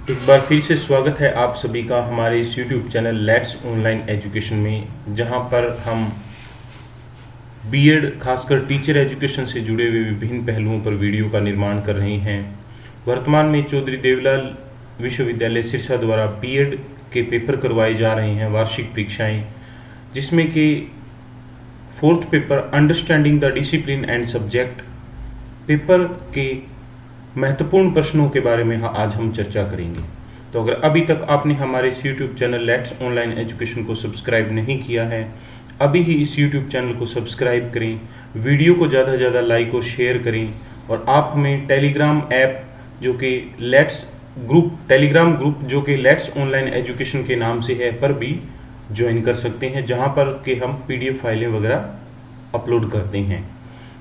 एक बार फिर से स्वागत है आप सभी का हमारे इस YouTube channel let's online education में, जहां पर हम बीएड खासकर टीचर एजुकेशन से जुड़े हुए विभिन्न पहलुओं पर वीडियो का निर्माण कर रहे हैं। वर्तमान में चौधरी देवलाल विश्वविद्यालय सिरसा द्वारा बीएड के पेपर करवाए जा रहे हैं, वार्षिक परीक्षाएं, जिसमें कि fourth paper understanding the discipline and subject paper के महत्वपूर्ण प्रश्नों के बारे में आज हम चर्चा करेंगे। तो अगर अभी तक आपने हमारे इस YouTube channel let's online education को सब्सक्राइब नहीं किया है, अभी ही इस YouTube चैनल को सब्सक्राइब करें, वीडियो को ज़्यादा से ज़्यादा लाइक और शेयर करें, और आप हमें टेलीग्राम ऐप जो कि टेलीग्राम ग्रुप जो कि लेट्स ऑनलाइन एजुकेशन के नाम से है पर भी ज्वाइन कर सकते हैं, जहां पर कि हम PDF फाइलें वगैरह अपलोड करते हैं।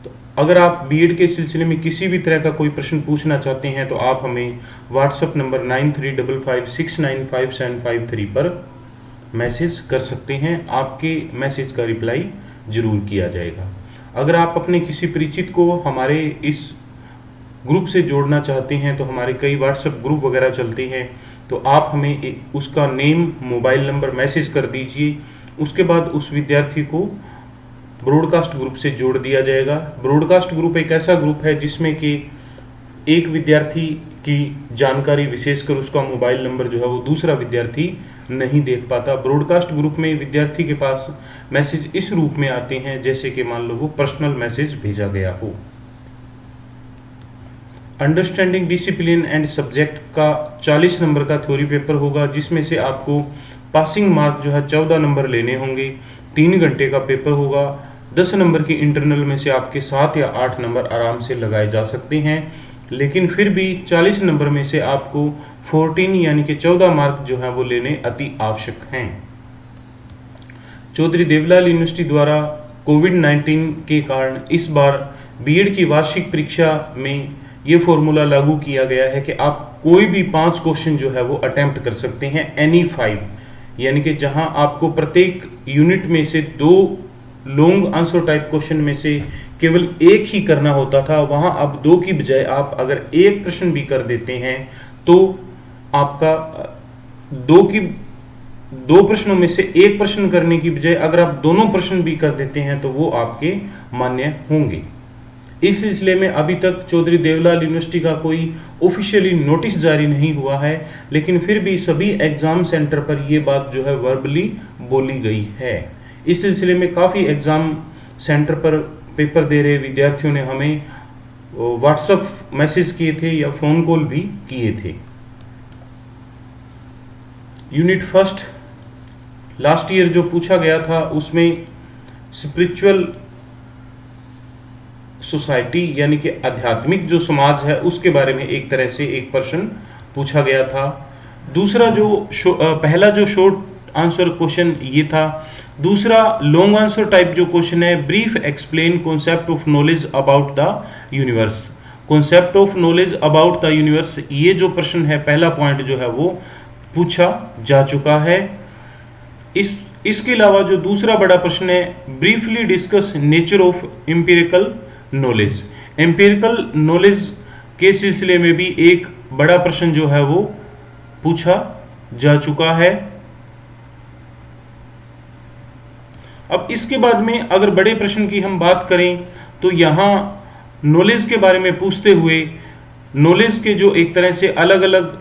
तो अगर आप बीएड के सिलसिले में किसी भी तरह का कोई प्रश्न पूछना चाहते हैं तो आप हमें व्हाट्सएप नंबर 9355695753 पर मैसेज कर सकते हैं। आपके मैसेज का रिप्लाई जरूर किया जाएगा। अगर आप अपने किसी परिचित को हमारे इस ग्रुप से जोड़ना चाहते हैं तो हमारे कई व्हाट्सएप ग्रुप वगैरह चलते हैं, तो आप हमें उसका नेम, मोबाइल नंबर मैसेज कर दीजिए। उसके बाद उस विद्यार्थी को ब्रॉडकास्ट ग्रुप से जोड़ दिया जाएगा। ब्रॉडकास्ट ग्रुप एक ऐसा ग्रुप है जिसमें कि एक विद्यार्थी की जानकारी, विशेषकर उसका मोबाइल नंबर जो है वो दूसरा विद्यार्थी नहीं देख पाता। ब्रॉडकास्ट ग्रुप में विद्यार्थी के पास मैसेज इस रूप में आते हैं जैसे कि मान लो वो पर्सनल मैसेज भेजा गया हो। अंडरस्टैंडिंग डिसिप्लिन एंड सब्जेक्ट का 40 नंबर का थ्योरी पेपर होगा, जिसमें से आपको पासिंग मार्क जो है 14 नंबर लेने होंगे। 3 घंटे का पेपर होगा। 10 नंबर की इंटरनल में से आपके 7 या 8 नंबर आराम से लगाए जा सकते हैं, लेकिन फिर भी 40 नंबर में से आपको 14 यानी कि 14 मार्क जो है वो लेने अति आवश्यक हैं। चौधरी देवलाल यूनिवर्सिटी द्वारा कोविड-19 के कारण इस बार बीएड की वार्षिक परीक्षा में ये फॉर्मूला लागू किया गया है कि आप कोई भी 5 क्वेश्चन जो है वो अटेम्प्ट कर सकते हैं, एनी 5, यानी कि जहां आपको प्रत्येक यूनिट में से 2 लॉन्ग आंसर टाइप क्वेश्चन में से केवल एक ही करना होता था, वहां अब 2 की बजाय आप अगर एक प्रश्न भी कर देते हैं तो आपका 2 प्रश्नों में से एक प्रश्न करने की बजाय अगर आप दोनों प्रश्न भी कर देते हैं तो वो आपके मान्य होंगे। इस सिलसिले में अभी तक चौधरी देवलाल यूनिवर्सिटी का कोई ऑफिशियली नोटिस जारी नहीं हुआ है, लेकिन फिर भी सभी एग्जाम सेंटर पर यह बात जो है वर्बली बोली गई है। इस सिलसिले में काफ़ी एग्जाम सेंटर पर पेपर दे रहे विद्यार्थियों ने हमें व्हाट्सएप मैसेज किए थे या फ़ोन कॉल भी किए थे। यूनिट फर्स्ट लास्ट ईयर जो पूछा गया था उसमें स्पिरिचुअल सोसाइटी यानी कि आध्यात्मिक जो समाज है उसके बारे में एक तरह से एक प्रश्न पूछा गया था। दूसरा पहला जो शॉर्ट आंसर क्वेश्चन ये था। दूसरा लॉन्ग आंसर टाइप जो क्वेश्चन है, brief explain concept of knowledge about the universe. Concept of knowledge about the universe, ये जो प्रश्न है, पहला पॉइंट जो है वो पूछा जा चुका है। इसके अलावा जो दूसरा बड़ा प्रश्न है, briefly discuss nature of empirical knowledge. Empirical knowledge के सिलसिले में भी एक बड़ा प्रश्न जो है वो पूछा जा चुका है। अब इसके बाद में अगर बड़े प्रश्न की हम बात करें तो यहां नॉलेज के बारे में पूछते हुए नॉलेज के जो एक तरह से अलग अलग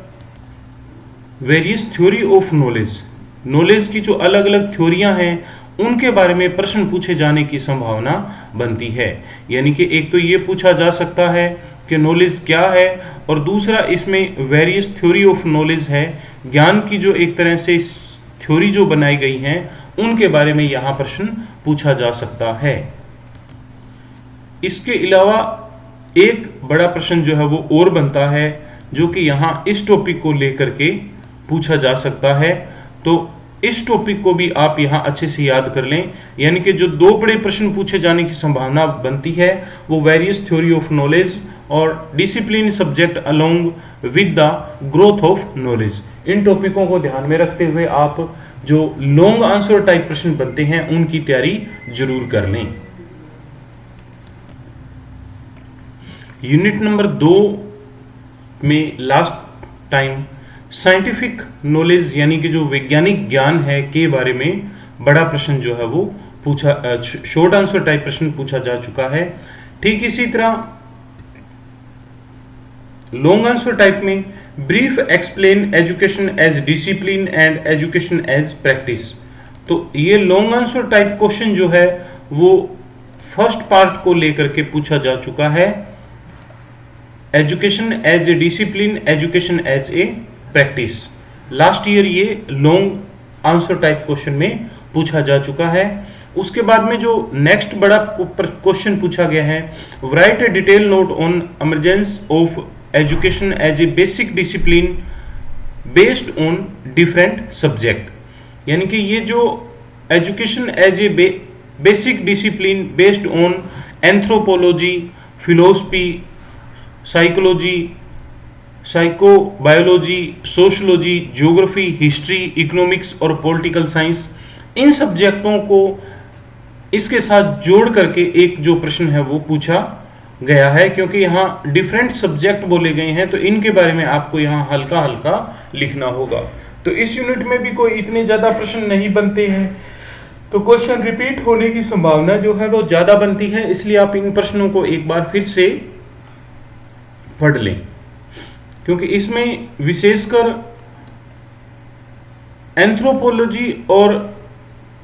various theory of knowledge, knowledge की जो अलग अलग थ्योरियां हैं उनके बारे में प्रश्न पूछे जाने की संभावना बनती है। यानी कि एक तो ये पूछा जा सकता है कि नॉलेज क्या है, और दूसरा इसमें वेरियस थ्योरी ऑफ नॉलेज है, ज्ञान की जो एक तरह से थ्योरी जो बनाई गई हैं उनके बारे में यहाँ प्रश्न पूछा जा सकता है। इसके अलावा एक बड़ा प्रश्न जो है वो और बनता है जो कि यहाँ इस टॉपिक को लेकर के पूछा जा सकता है। तो इस टॉपिक को भी आप यहाँ अच्छे से याद कर लें। यानी कि जो 2 बड़े प्रश्न पूछे जाने की संभावना बनती है वो वेरियस थ्योरी ऑफ नॉलेज और discipline subject along with the growth of knowledge. इन टॉपिकों को ध्यान में रखते हुए आप जो लॉन्ग आंसर टाइप प्रश्न बनते हैं उनकी तैयारी जरूर कर लें। यूनिट नंबर 2 में लास्ट टाइम साइंटिफिक नॉलेज यानी कि जो वैज्ञानिक ज्ञान है के बारे में बड़ा प्रश्न जो है वो पूछा, शॉर्ट आंसर टाइप प्रश्न पूछा जा चुका है। ठीक इसी तरह लॉन्ग आंसर टाइप में brief explain education as discipline and education as practice. तो ये लॉन्ग आंसर टाइप क्वेश्चन जो है वो फर्स्ट पार्ट को लेकर के पूछा जा चुका है, education as a discipline, education as a practice. Last year ये लॉन्ग आंसर टाइप क्वेश्चन में पूछा जा चुका है। उसके बाद में जो नेक्स्ट बड़ा क्वेश्चन पूछा गया है, write a detail note on emergence of education as a basic discipline based on different subject. यानी कि ये जो education as a basic discipline based on anthropology, philosophy, psychology, psychobiology, sociology, geography, history, economics और political science, इन सब्जेक्टों को इसके साथ जोड़ करके एक जो प्रश्न है वो पूछा गया है। क्योंकि यहाँ डिफरेंट सब्जेक्ट बोले गए हैं तो इनके बारे में आपको यहाँ हल्का हल्का लिखना होगा। तो इस यूनिट में भी कोई इतने ज्यादा प्रश्न नहीं बनते हैं, तो क्वेश्चन रिपीट होने की संभावना जो है वो ज्यादा बनती है, इसलिए आप इन प्रश्नों को एक बार फिर से पढ़ लें। क्योंकि इसमें विशेषकर एंथ्रोपोलॉजी और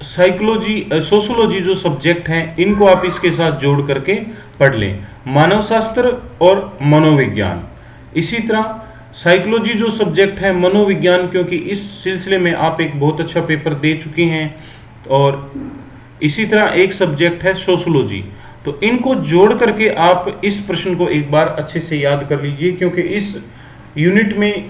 साइकोलॉजी, सोशोलॉजी जो सब्जेक्ट हैं इनको आप इसके साथ जोड़ करके पढ़ लें। मानव शास्त्र और मनोविज्ञान, इसी तरह साइकोलॉजी जो सब्जेक्ट है, मनोविज्ञान, क्योंकि इस सिलसिले में आप एक बहुत अच्छा पेपर दे चुके हैं, और इसी तरह एक सब्जेक्ट है सोशोलॉजी। तो इनको जोड़ करके आप इस प्रश्न को एक बार अच्छे से याद कर लीजिए, क्योंकि इस यूनिट में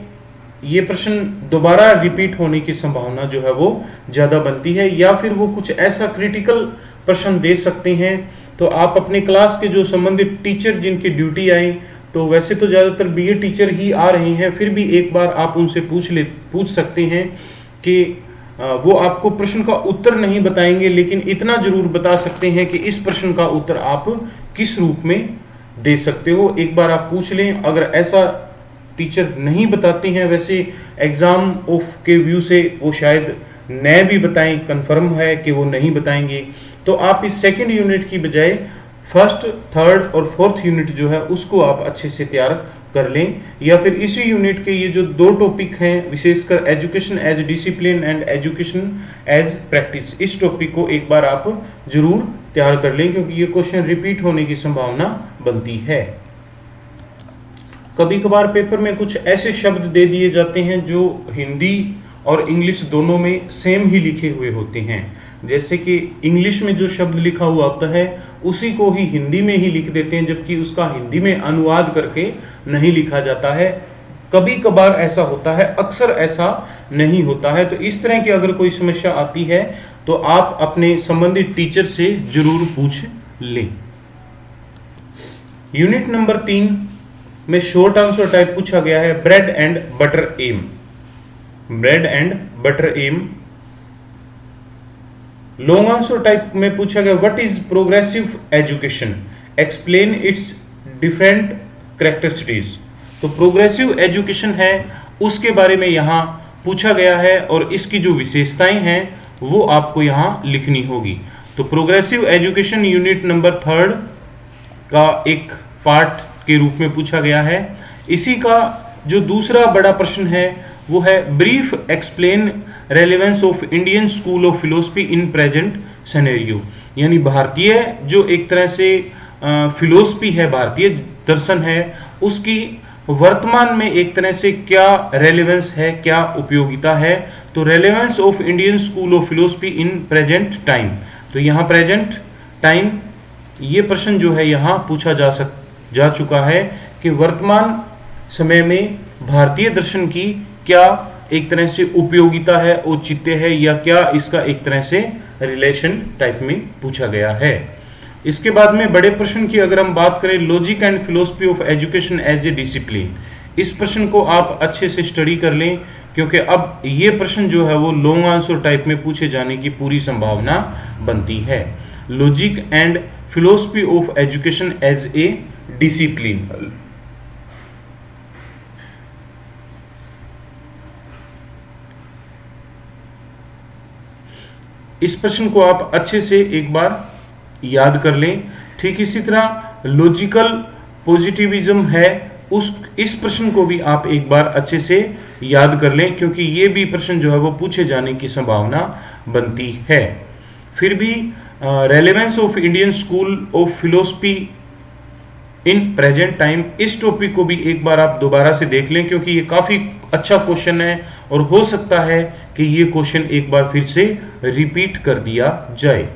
ये प्रश्न दोबारा रिपीट होने की संभावना जो है वो ज़्यादा बनती है, या फिर वो कुछ ऐसा क्रिटिकल प्रश्न दे सकते हैं। तो आप अपने क्लास के जो संबंधित टीचर जिनकी ड्यूटी आई, तो वैसे तो ज़्यादातर बीए टीचर ही आ रहे हैं, फिर भी एक बार आप उनसे पूछ सकते हैं कि वो आपको प्रश्न का उत्तर नहीं बताएंगे, लेकिन इतना जरूर बता सकते हैं कि इस प्रश्न का उत्तर आप किस रूप में दे सकते हो। एक बार आप पूछ लें। अगर ऐसा टीचर नहीं बताते हैं, वैसे एग्जाम ऑफ के व्यू से वो शायद न भी बताएं, कंफर्म है कि वो नहीं बताएंगे, तो आप इस सेकंड यूनिट की बजाय फर्स्ट, थर्ड और फोर्थ यूनिट जो है उसको आप अच्छे से तैयार कर लें, या फिर इसी यूनिट के ये जो दो टॉपिक हैं, विशेषकर education as discipline and education as practice, इस टॉपिक को एक बार आप जरूर तैयार कर लें, क्योंकि ये क्वेश्चन रिपीट होने की संभावना बनती है। कभी कभार पेपर में कुछ ऐसे शब्द दे दिए जाते हैं जो हिंदी और इंग्लिश दोनों में सेम ही लिखे हुए होते हैं। जैसे कि इंग्लिश में जो शब्द लिखा हुआ होता है उसी को ही हिंदी में ही लिख देते हैं, जबकि उसका हिंदी में अनुवाद करके नहीं लिखा जाता है। कभी कभार ऐसा होता है, अक्सर ऐसा नहीं होता है। तो इस तरह की अगर कोई समस्या आती है तो आप अपने संबंधित टीचर से जरूर पूछ लें। यूनिट नंबर 3 में शॉर्ट आंसर टाइप पूछा गया है, bread and butter aim. Bread and butter aim. Long answer type में पूछा गया, what is progressive education, explain its different characteristics. तो प्रोग्रेसिव एजुकेशन है उसके बारे में यहां पूछा गया है, और इसकी जो विशेषताएं हैं वो आपको यहां लिखनी होगी। तो प्रोग्रेसिव एजुकेशन यूनिट नंबर 3 का एक पार्ट के रूप में पूछा गया है। इसी का जो दूसरा बड़ा प्रश्न है वो है, brief explain relevance of Indian school of philosophy in present scenario. यानी भारतीय जो एक तरह से फिलोसफी है, भारतीय दर्शन है, उसकी वर्तमान में एक तरह से क्या रेलेवेंस है, क्या उपयोगिता है। तो relevance of Indian school of philosophy in present time. तो यहाँ प्रेजेंट टाइम ये प्रश्न जो है यहाँ पूछा जा चुका है कि वर्तमान समय में भारतीय दर्शन की क्या एक तरह से उपयोगिता है, औचित्य है, या क्या इसका एक तरह से रिलेशन टाइप में पूछा गया है। इसके बाद में बड़े प्रश्न की अगर हम बात करें, logic and philosophy of education as a discipline. इस प्रश्न को आप अच्छे से स्टडी कर लें, क्योंकि अब ये प्रश्न जो है वो लॉन्ग आंसर टाइप में पूछे जाने की पूरी संभावना बनती है। Logic and philosophy of education as a discipline. इस प्रश्न को आप अच्छे से एक बार याद कर लें। ठीक इसी तरह लॉजिकल पॉजिटिविज्म है, इस प्रश्न को भी आप एक बार अच्छे से याद कर लें, क्योंकि ये भी प्रश्न जो है वो पूछे जाने की संभावना बनती है। फिर भी relevance of Indian school of philosophy in present time, इस टॉपिक को भी एक बार आप दोबारा से देख लें, क्योंकि ये काफी अच्छा क्वेश्चन है और हो सकता है कि ये क्वेश्चन एक बार फिर से रिपीट कर दिया जाए।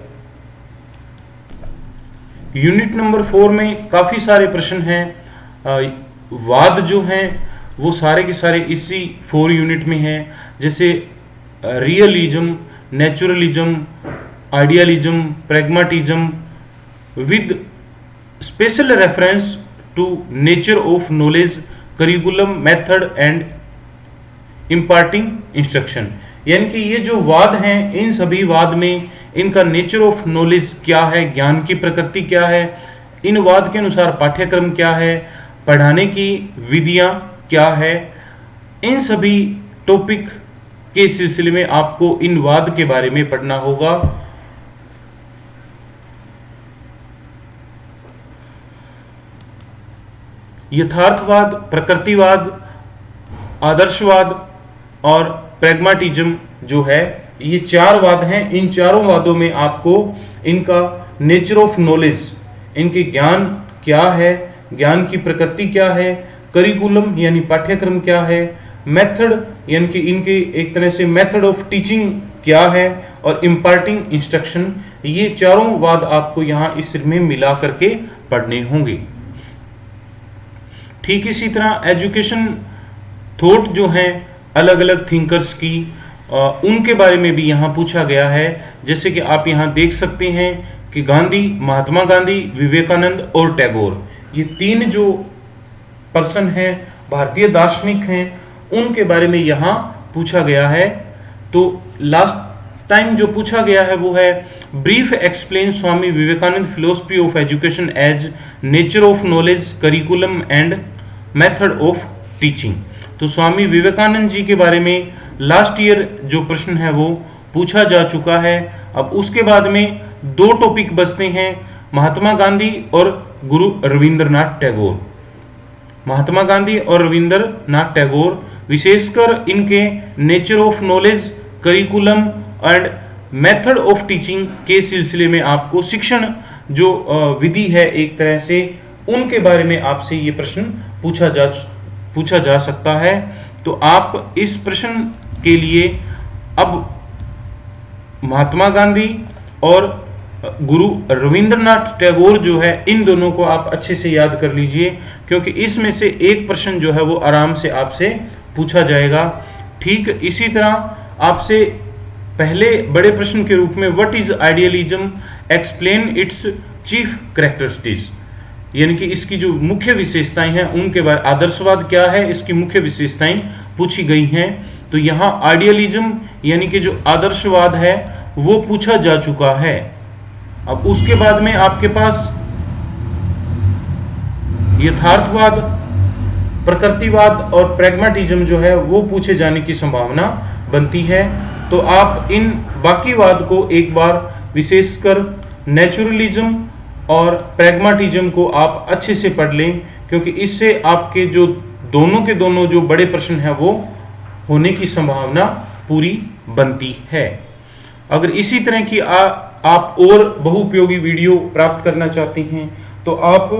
यूनिट नंबर 4 में काफी सारे प्रश्न हैं। वाद जो हैं वो सारे के सारे इसी 4 यूनिट में हैं, जैसे realism, naturalism, idealism, pragmatism with special reference to nature of knowledge, curriculum, method and imparting instruction. यानी कि ये जो वाद हैं, इन सभी वाद में इनका नेचर ऑफ नॉलेज क्या है, ज्ञान की प्रकृति क्या है, इन वाद के अनुसार पाठ्यक्रम क्या है, पढ़ाने की विधियां क्या है, इन सभी टॉपिक के सिलसिले में आपको इन वाद के बारे में पढ़ना होगा। यथार्थवाद, प्रकृतिवाद, आदर्शवाद और प्रैग्माटिज्म जो है, ये 4 वाद हैं। इन चारों वादों में आपको इनका नेचर ऑफ नॉलेज, इनके ज्ञान क्या है, ज्ञान की प्रकृति क्या है, करिकुलम यानी पाठ्यक्रम क्या है, मेथड यानी कि इनके एक तरह से मेथड ऑफ टीचिंग क्या है, और इम्पार्टिंग इंस्ट्रक्शन, ये चारों वाद आपको यहाँ इस में मिला करके पढ़ने होंगे। ठीक इसी तरह एजुकेशन थॉट जो हैं अलग अलग थिंकर्स की, उनके बारे में भी यहाँ पूछा गया है। जैसे कि आप यहाँ देख सकते हैं कि गांधी, महात्मा गांधी, विवेकानंद और टैगोर, ये 3 जो पर्सन हैं, भारतीय दार्शनिक हैं, उनके बारे में यहाँ पूछा गया है। तो लास्ट टाइम जो पूछा गया है वो है brief explain Swami Vivekananda philosophy of education as nature of knowledge, curriculum and method of teaching. तो स्वामी विवेकानंद जी के बारे में लास्ट ईयर जो प्रश्न है वो पूछा जा चुका है। अब उसके बाद में 2 टॉपिक बचते हैं, महात्मा गांधी और गुरु रविंद्रनाथ टैगोर। महात्मा गांधी और रविंद्रनाथ टैगोर, विशेषकर इनके nature of knowledge, curriculum and method of teaching के सिलसिले में आपको शिक्षण जो विधि है एक तरह से, उनके बारे में आपसे ये प्रश्न पूछा जा सकता है। तो आप इस प्रश्न के लिए अब महात्मा गांधी और गुरु रविंद्रनाथ टैगोर जो है, इन दोनों को आप अच्छे से याद कर लीजिए, क्योंकि इसमें से एक प्रश्न जो है वो आराम से आपसे पूछा जाएगा। ठीक इसी तरह आपसे पहले बड़े प्रश्न के रूप में what is idealism, explain it's chief characteristics, यानी कि इसकी जो मुख्य विशेषताएं हैं उनके बारे, आदर्शवाद क्या है, इसकी मुख्य विशेषताएं पूछी गई हैं। तो यहाँ आइडियलिज्म यानी कि जो आदर्शवाद है वो पूछा जा चुका है। अब उसके बाद में आपके पास यथार्थवाद, प्रकृतिवाद और प्रैग्माटिज्म जो है वो पूछे जाने की संभावना बनती है। तो आप इन बाकी वाद को एक बार, विशेषकर नेचुरलिज्म और प्रैग्माटिज्म को आप अच्छे से पढ़ लें, क्योंकि इससे आपके जो दोनों के दोनों जो बड़े प्रश्न हैं वो होने की संभावना पूरी बनती है। अगर इसी तरह की आप और बहुउपयोगी वीडियो प्राप्त करना चाहते हैं तो आप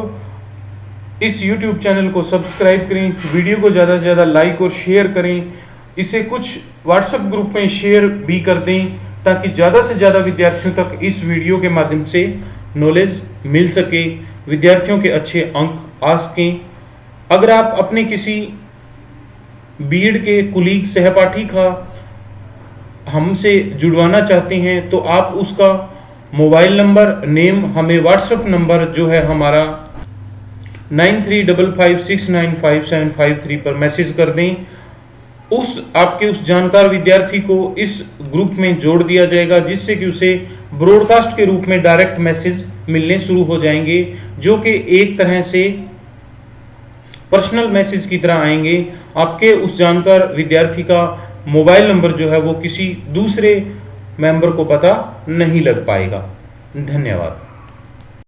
इस YouTube चैनल को सब्सक्राइब करें, वीडियो को ज़्यादा से ज़्यादा लाइक और शेयर करें, इसे कुछ WhatsApp ग्रुप में शेयर भी कर दें, ताकि ज़्यादा से ज़्यादा विद्यार्थियों तक इस वीडियो के माध्यम से नॉलेज मिल सके, विद्यार्थियों के अच्छे अंक आ सकें। अगर आप अपने किसी बीएड के कुलीग, सहपाठी का हमसे जुड़वाना चाहते हैं तो आप उसका मोबाइल नंबर, नेम हमें WhatsApp नंबर जो है हमारा 9355695753 पर मैसेज कर दें। आपके उस जानकार विद्यार्थी को इस ग्रुप में जोड़ दिया जाएगा, जिससे कि उसे ब्रॉडकास्ट के रूप में डायरेक्ट मैसेज मिलने शुरू हो जाएंगे, जो कि एक तरह से पर्सनल मैसेज की तरह आएंगे। आपके उस जानकार विद्यार्थी का मोबाइल नंबर जो है वो किसी दूसरे मेंबर को पता नहीं लग पाएगा। धन्यवाद।